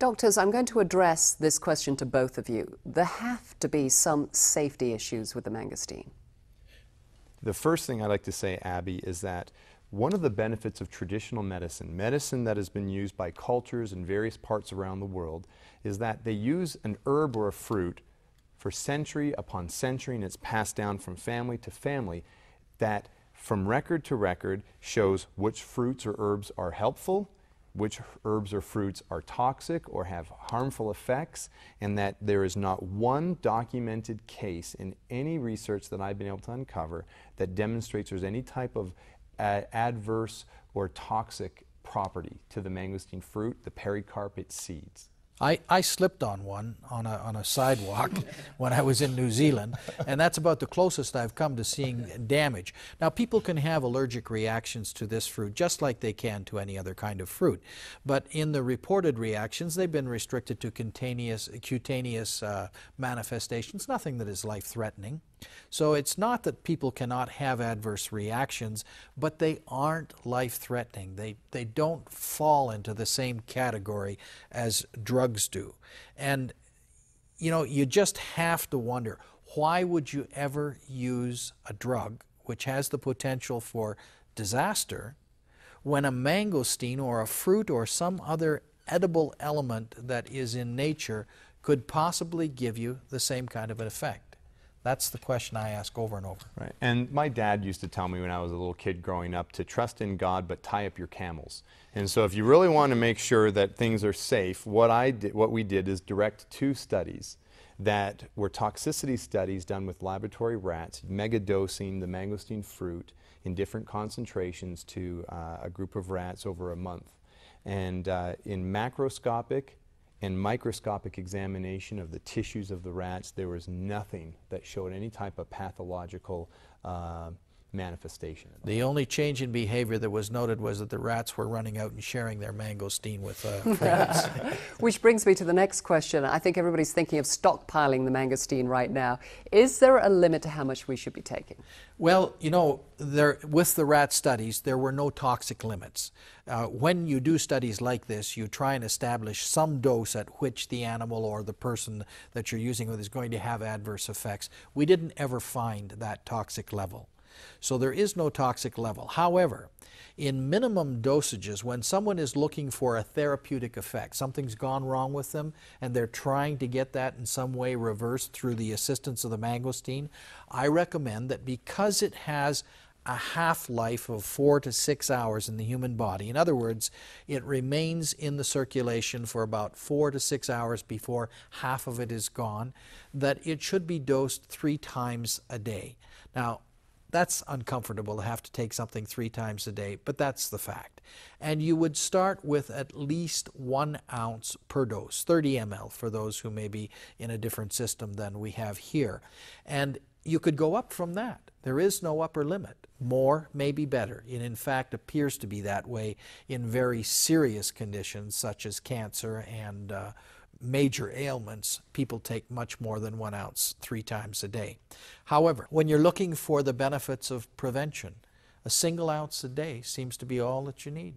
Doctors, I'm going to address this question to both of you. There have to be some safety issues with the mangosteen. The first thing I'd like to say, Abby, is that one of the benefits of traditional medicine, medicine that has been used by cultures in various parts around the world, is that they use an herb or a fruit for century upon century, and it's passed down from family to family, that from record to record shows which fruits or herbs are helpful, which herbs or fruits are toxic or have harmful effects, and that there is not one documented case in any research that I've been able to uncover that demonstrates there's any type of adverse or toxic property to the mangosteen fruit, the pericarpate seeds. I slipped on one on a sidewalk when I was in New Zealand, and that's about the closest I've come to seeing damage. Now, people can have allergic reactions to this fruit just like they can to any other kind of fruit, but in the reported reactions, they've been restricted to cutaneous manifestations, nothing that is life-threatening. So it's not that people cannot have adverse reactions, but they aren't life-threatening. They don't fall into the same category as drugs do. And, you know, you just have to wonder, why would you ever use a drug which has the potential for disaster when a mangosteen or a fruit or some other edible element that is in nature could possibly give you the same kind of an effect? That's the question I ask over and over. Right. And my dad used to tell me when I was a little kid growing up to trust in God but tie up your camels. And so if you really want to make sure that things are safe, what we did is direct 2 studies that were toxicity studies done with laboratory rats, megadosing the mangosteen fruit in different concentrations to a group of rats over a month. And in macroscopic and microscopic examination of the tissues of the rats, there was nothing that showed any type of pathological manifestation. The only change in behavior that was noted was that the rats were running out and sharing their mangosteen with friends. Which brings me to the next question. I think everybody's thinking of stockpiling the mangosteen right now. Is there a limit to how much we should be taking? Well, you know, with the rat studies, there were no toxic limits. When you do studies like this, you try and establish some dose at which the animal or the person that you're using with is going to have adverse effects. We didn't ever find that toxic level. So there is no toxic level. However, in minimum dosages, when someone is looking for a therapeutic effect, something's gone wrong with them, and they're trying to get that in some way reversed through the assistance of the mangosteen, I recommend that because it has a half-life of 4 to 6 hours in the human body. In other words, it remains in the circulation for about 4 to 6 hours before half of it is gone, that it should be dosed 3 times a day. Now, that's uncomfortable to have to take something 3 times a day, but that's the fact. And you would start with at least 1 ounce per dose, 30 ml for those who may be in a different system than we have here. And you could go up from that. There is no upper limit. More may be better. It in fact appears to be that way in very serious conditions such as cancer and major ailments. People take much more than 1 ounce 3 times a day. However, when you're looking for the benefits of prevention, a single ounce a day seems to be all that you need.